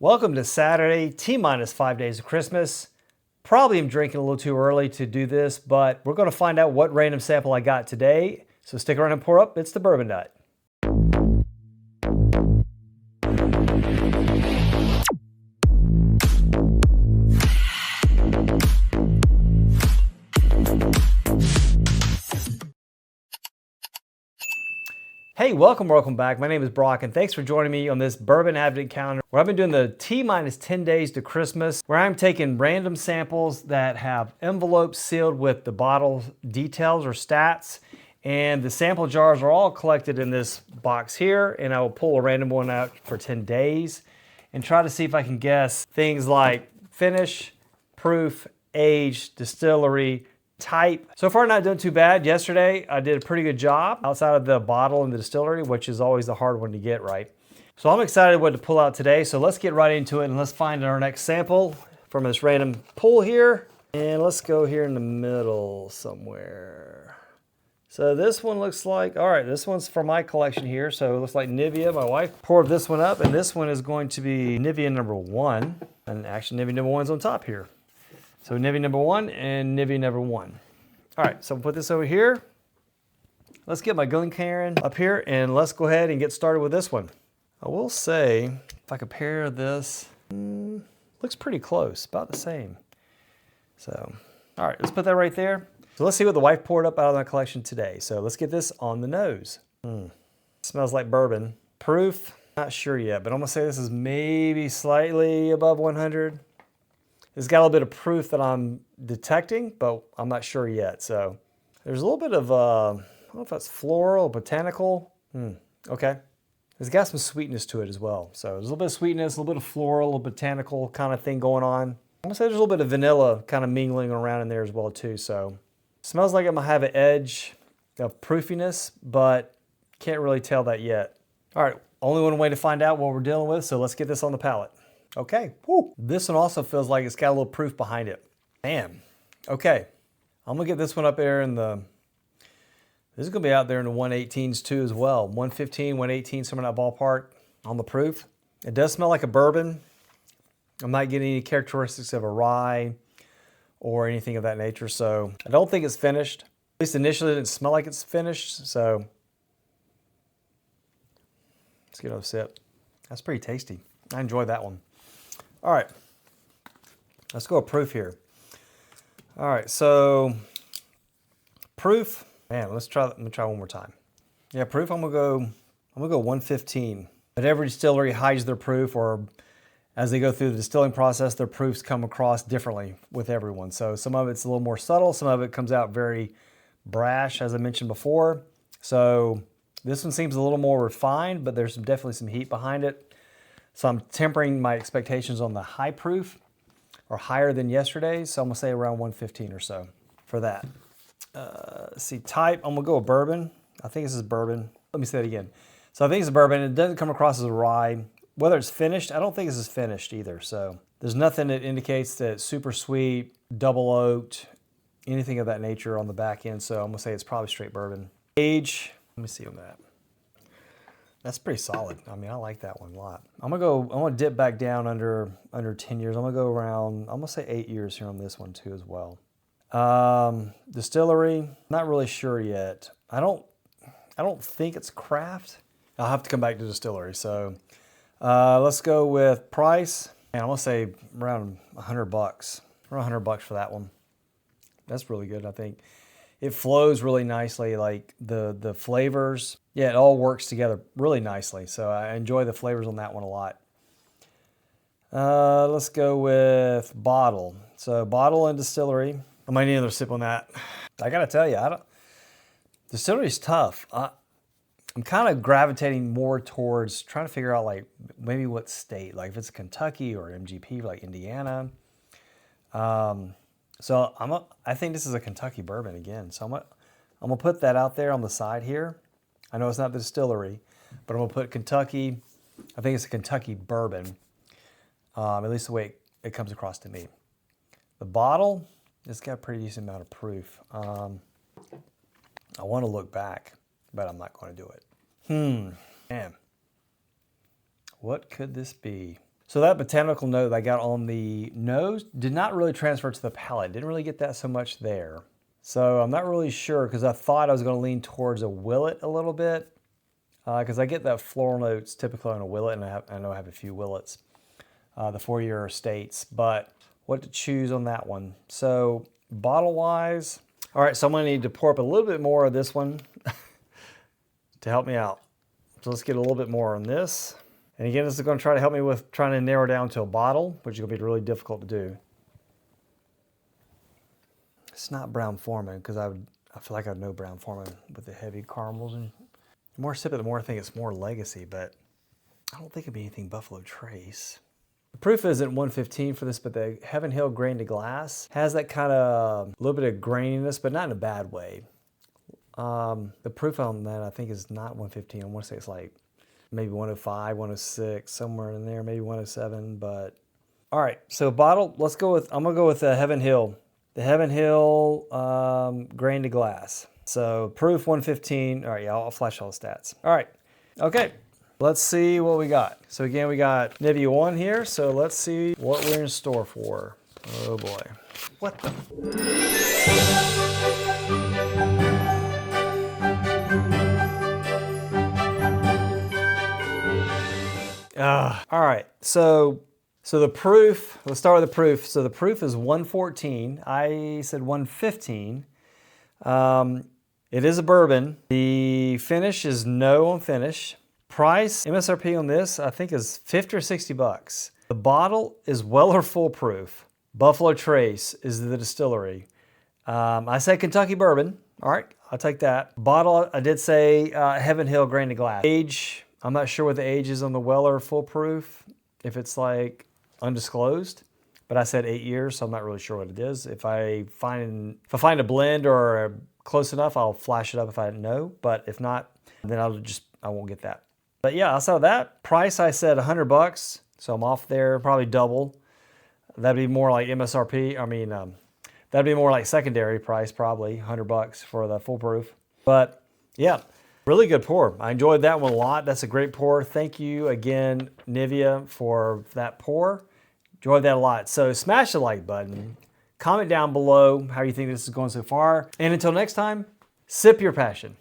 Welcome to Saturday, T-minus 5 days of Christmas. Probably am drinking a little too early to do this, but we're going to find out what random sample I got today. So stick around and pour up. It's the Bourbon Nut. Hey, welcome back. My name is Brock, and thanks for joining me on this Bourbon Advent Calendar, where I've been doing the T-minus 10 days to Christmas, where I'm taking random samples that have envelopes sealed with the bottle details or stats, and the sample jars are all collected in this box here, and I will pull a random one out for 10 days and try to see if I can guess things like finish, proof, age, distillery, type. So far not doing too bad. Yesterday I did a pretty good job outside of the bottle and the distillery, which is always the hard one to get right. So I'm excited what to pull out today. So let's get right into it and let's find our next sample from this random pull here. And let's go here in the middle somewhere. So this one looks like, all right, this one's from my collection here. So it looks like Nivea. My wife poured this one up, and this one is going to be Nivea number 1. And actually Nivea number 1's on top here. So Nivea number 1 and Nivea number 1. All right, so we'll put this over here. Let's get my Glencairn up here and let's go ahead and get started with this one. I will say, if I compare this, looks pretty close, about the same. So, all right, let's put that right there. So let's see what the wife poured up out of my collection today. So let's get this on the nose. Smells like bourbon. Proof, not sure yet, but I'm gonna say this is maybe slightly above 100. It's got a little bit of proof that I'm detecting, but I'm not sure yet. So there's a little bit of, I don't know if that's floral, botanical. Okay. It's got some sweetness to it as well. So there's a little bit of sweetness, a little bit of floral, botanical kind of thing going on. I'm gonna say there's a little bit of vanilla kind of mingling around in there as well too. So smells like I'm gonna have an edge of proofiness, but can't really tell that yet. All right, only one way to find out what we're dealing with. So let's get this on the palate. Okay, woo. This one also feels like it's got a little proof behind it. Damn. Okay, I'm gonna get this one up there in the, this is gonna be out there in the 118s too as well. 115, 118, somewhere in that ballpark on the proof. It does smell like a bourbon. I'm not getting any characteristics of a rye or anything of that nature, so I don't think it's finished. At least initially it didn't smell like it's finished, so let's get another sip. That's pretty tasty. I enjoyed that one. All right, let's go with proof here. All right, so proof, man, let me try one more time. Yeah, proof, I'm gonna go 115. But every distillery hides their proof, or as they go through the distilling process, their proofs come across differently with everyone. So some of it's a little more subtle, some of it comes out very brash, as I mentioned before. So this one seems a little more refined, but there's definitely some heat behind it. So I'm tempering my expectations on the high proof, or higher than yesterday's. So I'm gonna say around 115 or so for that. Let's see, type, I'm gonna go with bourbon. I think this is bourbon. Let me say it again. So I think it's a bourbon. It doesn't come across as a rye. Whether it's finished, I don't think this is finished either. So there's nothing that indicates that it's super sweet, double oaked, anything of that nature on the back end. So I'm gonna say it's probably straight bourbon. Age, let me see on that. That's pretty solid. I mean, I like that one a lot. I'm gonna dip back down under 10 years. I'm gonna go around, I'm gonna say 8 years here on this one too as well. Distillery, not really sure yet. I don't think it's craft. I'll have to come back to distillery. So let's go with price. And I'm gonna say around $100. Around $100 for that one. That's really good, I think. It flows really nicely, like the flavors. Yeah, it all works together really nicely. So I enjoy the flavors on that one a lot. Let's go with bottle. So bottle and distillery. I might need another sip on that. I gotta tell you, distillery's tough. I'm kind of gravitating more towards trying to figure out like maybe what state, like if it's Kentucky or MGP, like Indiana. So I think this is a Kentucky bourbon again. So I'm gonna put that out there on the side here. I know it's not the distillery, but I'm gonna put Kentucky. I think it's a Kentucky bourbon, at least the way it comes across to me. The bottle, it's got a pretty decent amount of proof. I want to look back, but I'm not going to do it. Man, what could this be? So that botanical note that I got on the nose did not really transfer to the palate. Didn't really get that so much there. So I'm not really sure because I thought I was going to lean towards a willet a little bit because I get that floral notes typically on a willet, and I know I have a few willets, the 4-year estates, but what to choose on that one. So bottle-wise, all right, so I'm going to need to pour up a little bit more of this one to help me out. So let's get a little bit more on this. And again, this is going to try to help me with trying to narrow down to a bottle, which is going to be really difficult to do. It's not Brown-Forman because I feel like I know Brown-Forman with the heavy caramels. And the more I sip it, the more I think it's more Legacy, but I don't think it'd be anything Buffalo Trace. The proof isn't 115 for this, but the Heaven Hill grain to glass has that kind of little bit of graininess, but not in a bad way. The proof on that I think is not 115. I want to say it's like maybe 105, 106, somewhere in there, maybe 107, but all right, so bottle, let's go with, I'm gonna go with the Heaven Hill. The Heaven Hill grain to glass. So proof 115, all right, yeah, I'll flash all the stats. All right, okay, let's see what we got. So again, we got Nivea 1 here, so let's see what we're in store for. Oh boy, what the? All right, so the proof, let's start with the proof. So the proof is 114. I said 115. It is a bourbon. The finish is no on finish. Price, MSRP on this, I think is 50 or 60 bucks. The bottle is Weller Foolproof. Buffalo Trace is the distillery. I said Kentucky bourbon. All right, I'll take that. Bottle, I did say Heaven Hill grain to glass. Age, I'm not sure what the age is on the Weller Foolproof, if it's like undisclosed, but I said 8 years, so I'm not really sure what it is. If I find a blend or close enough, I'll flash it up if I know, but if not, then I won't get that. But yeah, outside of that, price I said 100 bucks, so I'm off there, probably double. That'd be more like MSRP, that'd be more like secondary price, probably 100 bucks for the foolproof. But yeah, really good pour. I enjoyed that one a lot. That's a great pour. Thank you again, Nivea, for that pour. Enjoyed that a lot. So smash the like button. Comment down below how you think this is going so far. And until next time, sip your passion.